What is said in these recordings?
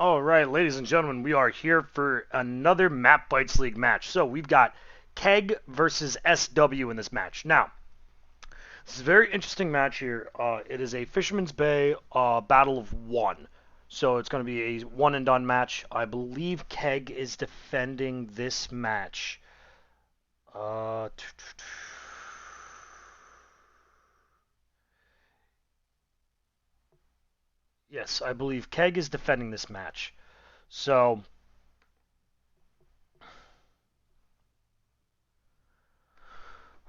All right, ladies and gentlemen, we are here for another Map Bites League match. So we've got Keg versus SW in this match. Now, this is a very interesting match here. It is a Fisherman's Bay battle of one. So it's going to be a one and done match. I believe Keg is defending this match. Uh, yes, I believe Keg is defending this match. So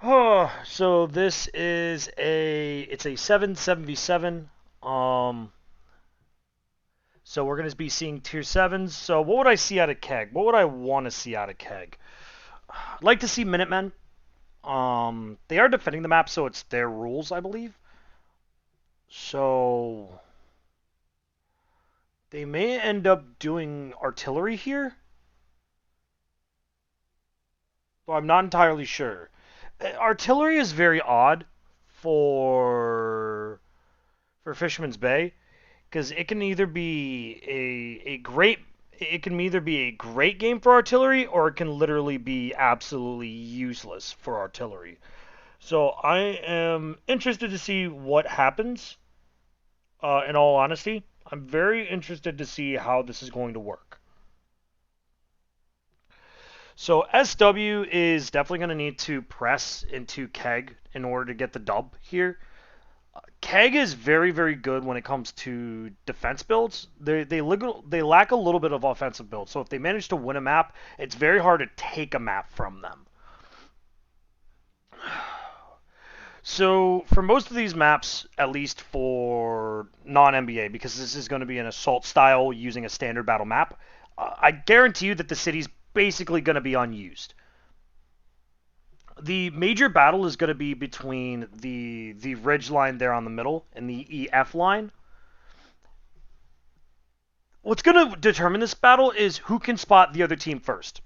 so this is a 7-7v7. So we're going to be seeing tier 7s. So what would I see out of Keg? What would I want to see out of Keg? I'd like to see Minutemen. They are defending the map, so it's their rules, I believe. So they may end up doing artillery here. Though I'm not entirely sure. Artillery is very odd for Fisherman's Bay because it can either be a great it can either be a great game for artillery or it can literally be absolutely useless for artillery. So I am interested to see what happens. In all honesty, I'm very interested to see how this is going to work. So SW is definitely going to need to press into Keg in order to get the dub here. Keg is very, very good when it comes to defense builds. They lack a little bit of offensive build. So if they manage to win a map, it's very hard to take a map from them. So for most of these maps, at least for non-NBA, because this is going to be an assault style using a standard battle map, I guarantee you that the city's basically going to be unused. The major battle is going to be between the ridge line there on the middle and the EF line. What's going to determine this battle is who can spot the other team first.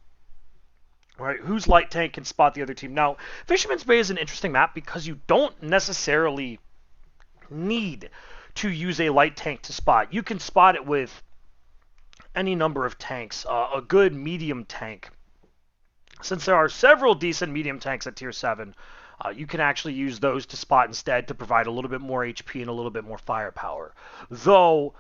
Right, whose light tank can spot the other team. Now, Fisherman's Bay is an interesting map because you don't necessarily need to use a light tank to spot. You can spot it with any number of tanks. A good medium tank. Since there are several decent medium tanks at tier 7, you can actually use those to spot instead to provide a little bit more HP and a little bit more firepower. Though,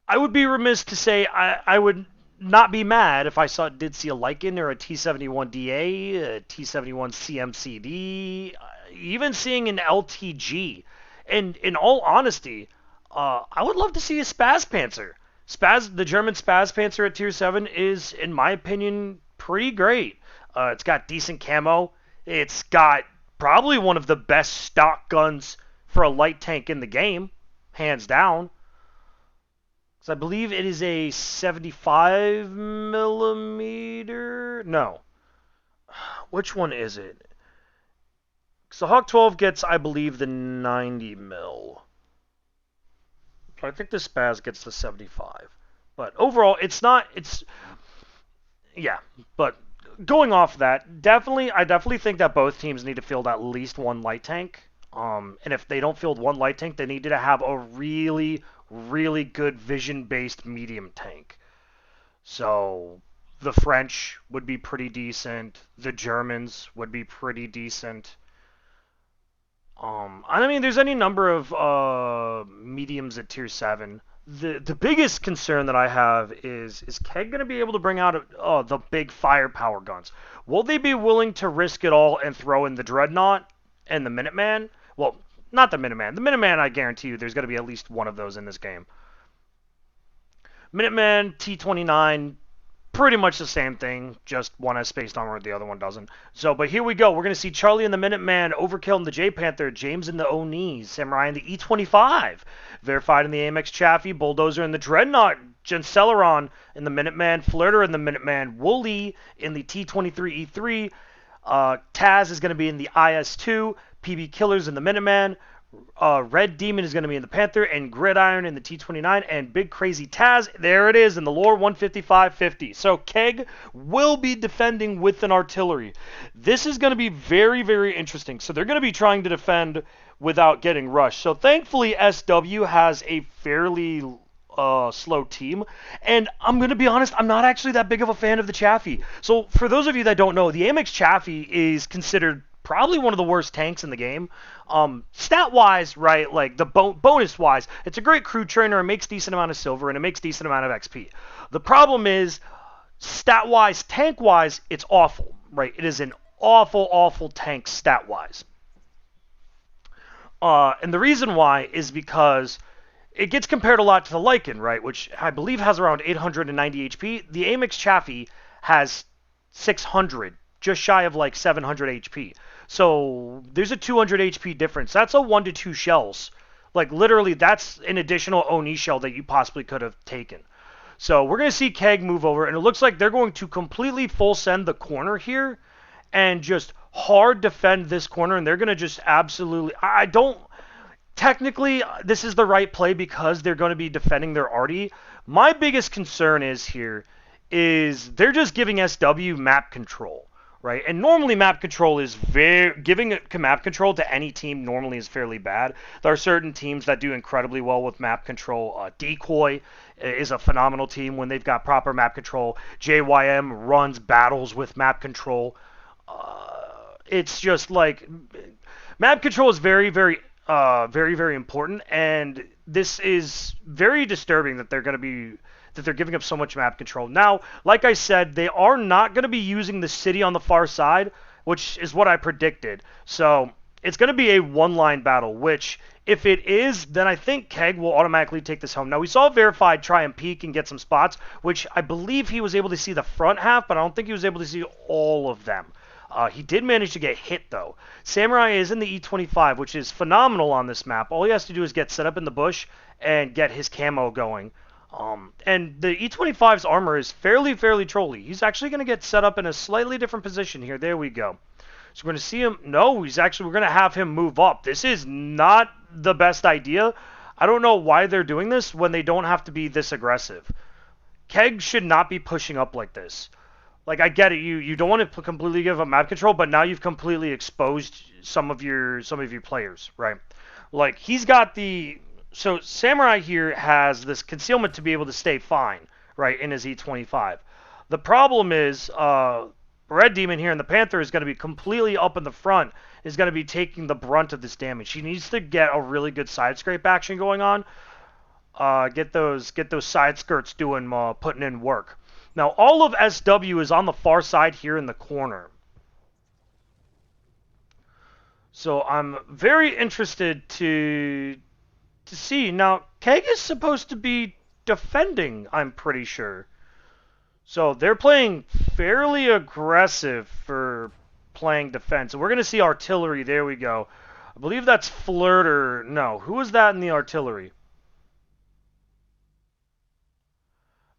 I would be remiss to say I would not be mad if I did see a Lycan or a T71DA, a T71 CMCD, even seeing an LTG. And in all honesty, I would love to see a Spaz Panzer. The German Spaz Panzer at tier 7 is, in my opinion, pretty great. It's got decent camo. It's got probably one of the best stock guns for a light tank in the game, hands down. So I believe it is a 75 millimeter. No. Which one is it? So Hawk 12 gets, I believe, the 90 mil. So I think the Spaz gets the 75. But overall, it's not. Yeah. But going off that, I definitely think that both teams need to field at least one light tank. And if they don't field one light tank, they need to have a really good vision-based medium tank. So the French would be pretty decent. The Germans would be pretty decent. I mean, there's any number of mediums at tier 7. The biggest concern that I have is Keg going to be able to bring out the big firepower guns? Will they be willing to risk it all and throw in the Dreadnought and the Minuteman? Well, not the Minuteman. The Minuteman, I guarantee you, there's going to be at least one of those in this game. Minuteman, T29, pretty much the same thing, just one has spaced armor, the other one doesn't. So, but here we go. We're going to see Charlie and the Minuteman, Overkill and the J-Panther, James and the O'Nees, Samurai and the E25, Verified in the Amex Chaffee, Bulldozer and the Dreadnought, Genseleron in the Minuteman, Flirter in the Minuteman, Wooly in the T23E3, Taz is going to be in the IS-2, PB Killers in the Minuteman, Red Demon is going to be in the Panther, and Gridiron in the T29, and Big Crazy Taz, there it is, in the Lore 155-50. So Keg will be defending with an artillery. This is going to be very, very interesting. So they're going to be trying to defend without getting rushed. So thankfully, SW has a fairly slow team. And I'm going to be honest, I'm not actually that big of a fan of the Chaffee. So for those of you that don't know, the Amex Chaffee is considered probably one of the worst tanks in the game. Stat-wise, right, like the bonus-wise, it's a great crew trainer, it makes decent amount of silver, and it makes decent amount of XP. The problem is, stat-wise, tank-wise, it's awful, right? It is an awful, awful tank stat-wise. And the reason why is because it gets compared a lot to the Lycan, right, which I believe has around 890 HP. The Amex Chaffee has 600, just shy of like 700 HP. So there's a 200 HP difference. That's a 1 to 2 shells. Like literally, that's an additional Oni shell that you possibly could have taken. So we're going to see Keg move over, and it looks like they're going to completely full send the corner here and just hard defend this corner, and they're going to just absolutely... I don't... Technically, this is the right play because they're going to be defending their arty. My biggest concern is they're just giving SW map control, right? And normally map control is giving map control to any team normally is fairly bad. There are certain teams that do incredibly well with map control. Decoy is a phenomenal team when they've got proper map control. JYM runs battles with map control. It's just like map control is very, very important, and this is very disturbing that they're giving up so much map control. Now, like I said, they are not going to be using the city on the far side, which is what I predicted. So it's going to be a one-line battle, which if it is, then I think Keg will automatically take this home. Now, we saw Verified try and peek and get some spots, which I believe he was able to see the front half, but I don't think he was able to see all of them. He did manage to get hit, though. Samurai is in the E25, which is phenomenal on this map. All he has to do is get set up in the bush and get his camo going. And the E25's armor is fairly trolly. He's actually going to get set up in a slightly different position here. There we go. So we're going to see him. No, we're going to have him move up. This is not the best idea. I don't know why they're doing this when they don't have to be this aggressive. Keg should not be pushing up like this. Like, I get it, you don't want to completely give up map control, but now you've completely exposed some of your players, right? Like, he's got so Samurai here has this concealment to be able to stay fine, right, in his E25. The problem is, Red Demon here in the Panther is going to be completely up in the front, is going to be taking the brunt of this damage. He needs to get a really good side scrape action going on. Get those side skirts putting in work. Now, all of SW is on the far side here in the corner. So I'm very interested to see. Now, Keg is supposed to be defending, I'm pretty sure. So they're playing fairly aggressive for playing defense. So we're going to see artillery. There we go. I believe that's Flirter. No, who is that in the artillery?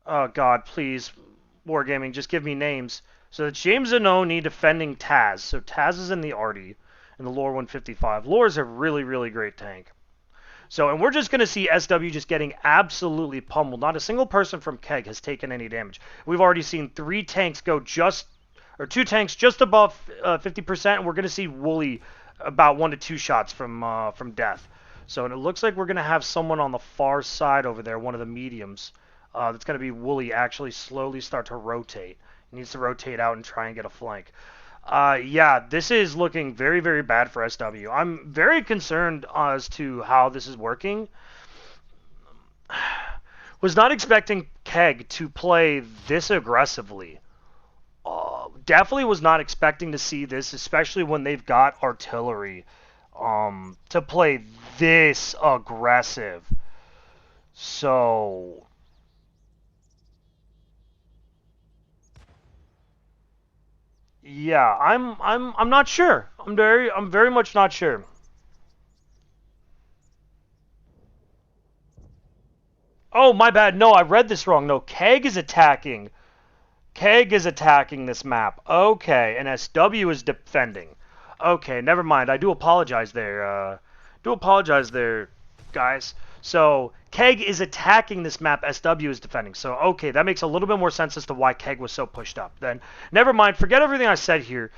Oh, God, please. Wargaming, just give me names. So it's James Zanoni defending Taz. So Taz is in the arty in the Lore 155. Lore is a really great tank. So, and we're just going to see SW just getting absolutely pummeled. Not a single person from Keg has taken any damage. We've already seen 2 tanks just above 50%, and we're going to see Wooly about 1 to 2 shots from death. So, and it looks like we're going to have someone on the far side over there, one of the mediums. That's going to be Wooly actually slowly start to rotate. He needs to rotate out and try and get a flank. Yeah, this is looking very bad for SW. I'm very concerned as to how this is working. Was not expecting Keg to play this aggressively. Definitely was not expecting to see this, especially when they've got artillery to play this aggressive. So... yeah, I'm not sure. I'm very much not sure. Oh, my bad. No, I read this wrong. No, Keg is attacking. Keg is attacking this map. Okay, and SW is defending. Okay, never mind. I do apologize there. Guys. So, Keg is attacking this map, SW is defending. So, okay, that makes a little bit more sense as to why Keg was so pushed up. Then, never mind, forget everything I said here.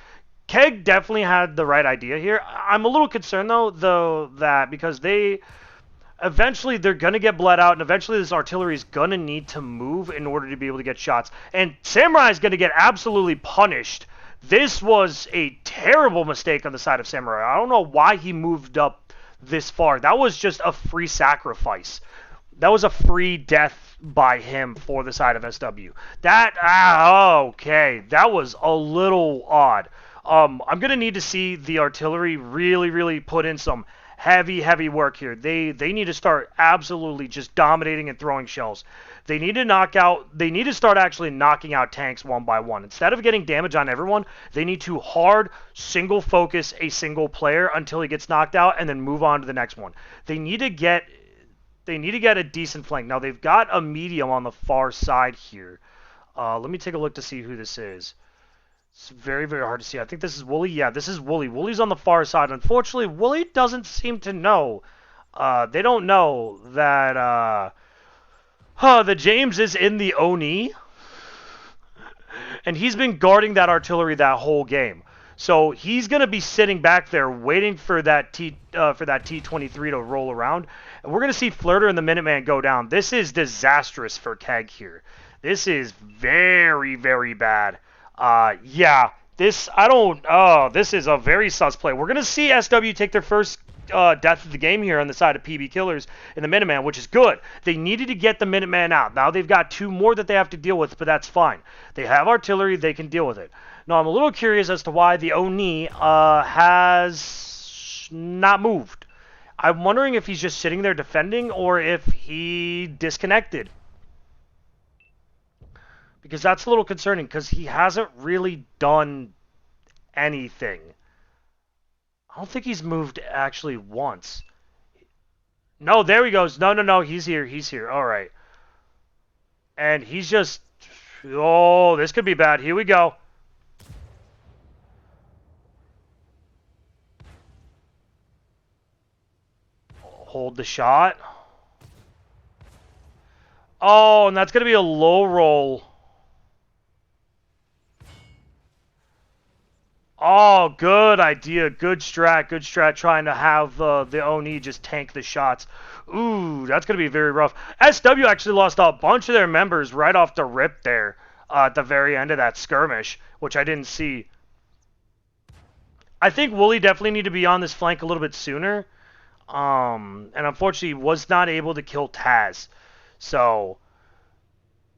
Keg definitely had the right idea here. I'm a little concerned, though that because eventually they're going to get bled out, and eventually this artillery is going to need to move in order to be able to get shots. And Samurai is going to get absolutely punished. This was a terrible mistake on the side of Samurai. I don't know why he moved up this far. That was just a free sacrifice. That was a free death by him for the side of SW. Okay. That was a little odd. I'm going to need to see the artillery really, really put in some heavy work here. They need to start absolutely just dominating and throwing shells. They need to start actually knocking out tanks one by one. Instead of getting damage on everyone, they need to hard single focus a single player until he gets knocked out and then move on to the next one. They need to get a decent flank. Now they've got a medium on the far side here. Let me take a look to see who this is. It's very hard to see. I think this is Wooly. Yeah, this is Wooly. Wooly's on the far side. Unfortunately, Wooly doesn't seem to know. They don't know that the James is in the Oni, and he's been guarding that artillery that whole game. So he's gonna be sitting back there waiting for that T-23 to roll around, and we're gonna see Flirter and the Minuteman go down. This is disastrous for Keg here. This is very bad. This is a very sus play. We're gonna see SW take their first death of the game here on the side of PB Killers and the Minuteman, which is good. They needed to get the Minuteman out. Now they've got two more that they have to deal with, but that's fine. They have artillery, they can deal with it. Now I'm a little curious as to why the Oni has not moved. I'm wondering if he's just sitting there defending or if he disconnected. Because that's a little concerning, because he hasn't really done anything. I don't think he's moved actually once. No, there he goes. No, he's here. All right. And he's just... Oh, this could be bad. Here we go. Hold the shot. Oh, and that's going to be a low roll. Oh, good idea. Good strat. Trying to have the Oni just tank the shots. Ooh, that's going to be very rough. SW actually lost a bunch of their members right off the rip there at the very end of that skirmish, which I didn't see. I think Wooly definitely need to be on this flank a little bit sooner. And unfortunately was not able to kill Taz. So...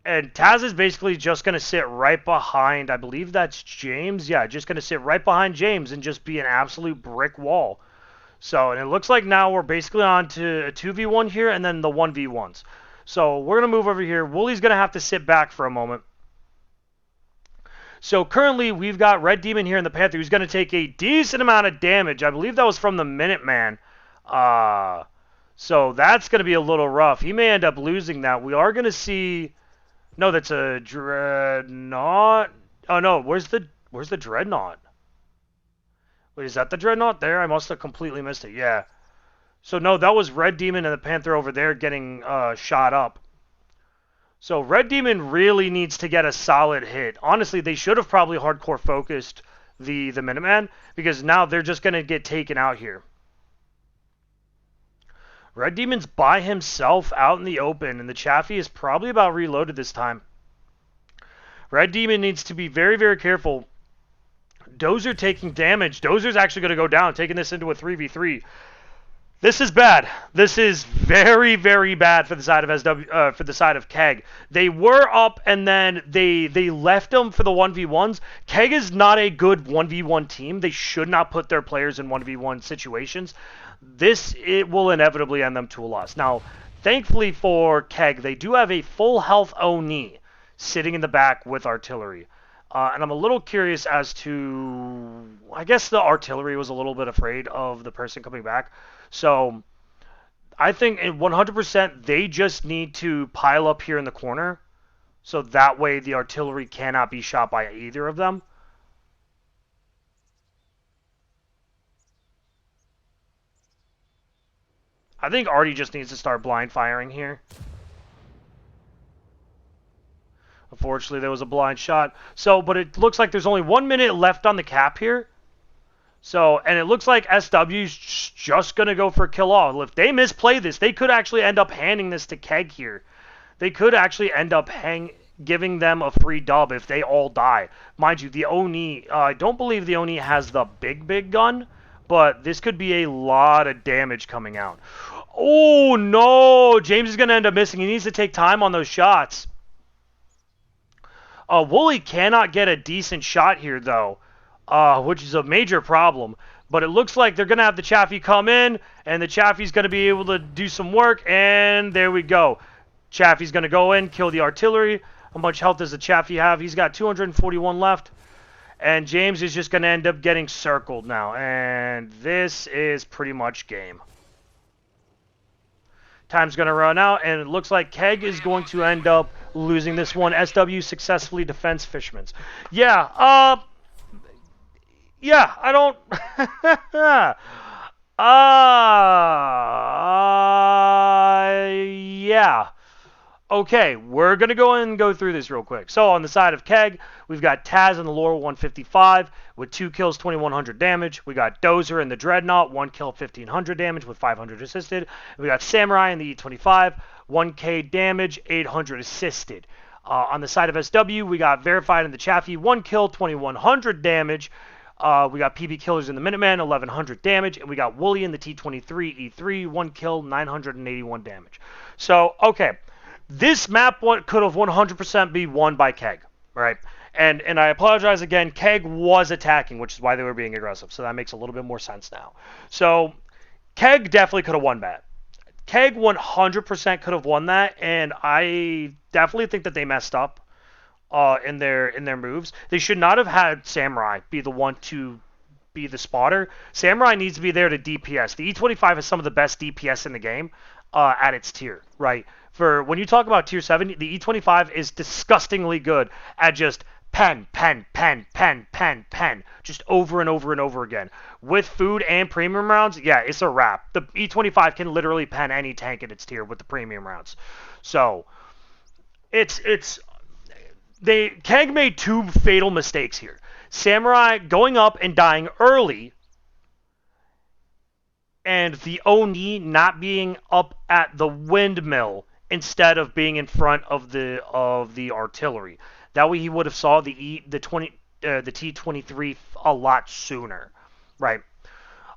And Taz is basically just going to sit right behind, I believe that's James. Yeah, just going to sit right behind James and just be an absolute brick wall. So, and it looks like now we're basically on to a 2v1 here and then the 1v1s. So, we're going to move over here. Wooly's going to have to sit back for a moment. So, currently, we've got Red Demon here in the Panther who's going to take a decent amount of damage. I believe that was from the Minuteman. So, that's going to be a little rough. He may end up losing that. We are going to see... No, that's a Dreadnought. Oh no, where's the Dreadnought? Wait, is that the Dreadnought there? I must have completely missed it. Yeah. So no, that was Red Demon and the Panther over there getting shot up. So Red Demon really needs to get a solid hit. Honestly, they should have probably hardcore focused the Minuteman, because now they're just gonna get taken out here. Red Demon's by himself out in the open, and the Chaffee is probably about reloaded this time. Red Demon needs to be very careful. Dozer taking damage. Dozer's actually going to go down, taking this into a 3v3. This is bad. This is very bad for the side of SW, for the side of Keg. They were up, and then they left them for the 1v1s. Keg is not a good 1v1 team. They should not put their players in 1v1 situations. It will inevitably end them to a loss. Now, thankfully for Keg, they do have a full health Oni sitting in the back with artillery. And I'm a little curious as to... I guess the artillery was a little bit afraid of the person coming back. So, I think 100% they just need to pile up here in the corner. So that way the artillery cannot be shot by either of them. I think Artie just needs to start blind firing here. Unfortunately, there was a blind shot. So, but it looks like there's only 1 minute left on the cap here. So, and it looks like SW's just going to go for kill off. If they misplay this, they could actually end up handing this to Keg here. They could actually end up giving them a free dub if they all die. Mind you, the Oni, I don't believe the Oni has the big gun, but this could be a lot of damage coming out. Oh, no! James is going to end up missing. He needs to take time on those shots. Wooly cannot get a decent shot here, though, which is a major problem. But it looks like they're going to have the Chaffee come in, and the Chaffee's going to be able to do some work, and there we go. Chaffee's going to go in, kill the artillery. How much health does the Chaffee have? He's got 241 left. And James is just going to end up getting circled now. And this is pretty much game. Time's going to run out, and it looks like Keg is going to end up losing this one. SW successfully defends Fisherman's. Yeah, I don't... yeah. Okay, we're going to go in and go through this real quick. So on the side of Keg, we've got Taz in the Lore 155 with 2 kills, 2100 damage. We got Dozer in the Dreadnought, 1 kill, 1500 damage with 500 assisted. We got Samurai in the E25, 1k damage, 800 assisted. On the side of SW, we got Verified in the Chaffee, 1 kill, 2100 damage. We got PB Killers in the Minuteman, 1100 damage. And we got Wooly in the T23 E3, 1 kill, 981 damage. So, okay. This map could have 100% be won by Keg, right? And I apologize again, Keg was attacking, which is why they were being aggressive, so that makes a little bit more sense now. So, Keg definitely could have won that. Keg 100% could have won that, and I definitely think that they messed up in their moves. They should not have had Samurai be the one to be the spotter. Samurai needs to be there to DPS. The E25 is some of the best DPS in the game at its tier, right? For when you talk about tier 7, the E25 is disgustingly good at just pen, just over and over and over again. With food and premium rounds, yeah, it's a wrap. The E25 can literally pen any tank in its tier with the premium rounds. So, Keg made 2 fatal mistakes here. Samurai going up and dying early, and the Oni not being up at the windmill instead of being in front of the artillery. That way he would have saw the T23 a lot sooner, right?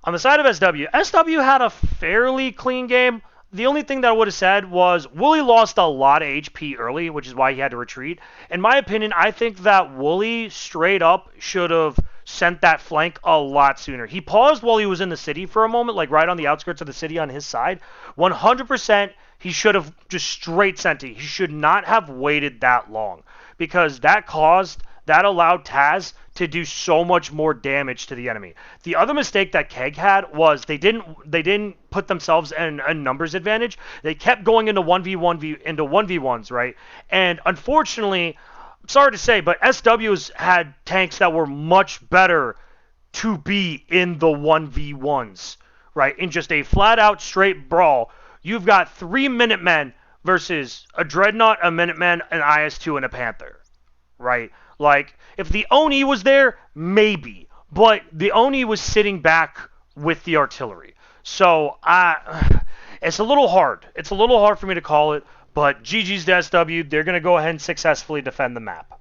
On the side of SW had a fairly clean game. The only thing that I would have said was Wooly lost a lot of HP early, which is why he had to retreat. In my opinion, I think that Wooly straight up should have sent that flank a lot sooner. He paused while he was in the city for a moment, like right on the outskirts of the city on his side. 100% he should have just straight sent it. He should not have waited that long, because that allowed Taz to do so much more damage to the enemy. The other mistake that Keg had was they didn't put themselves in a numbers advantage. They kept going into 1v1s, right? And unfortunately, I'm sorry to say, but SW's had tanks that were much better to be in the 1v1s, right? In just a flat out straight brawl, you've got 3 Minutemen versus a Dreadnought, a Minuteman, an IS-2, and a Panther, right? Like, if the Oni was there, maybe. But the Oni was sitting back with the artillery. So, it's a little hard. It's a little hard for me to call it. But GG's to SW. They're going to go ahead and successfully defend the map.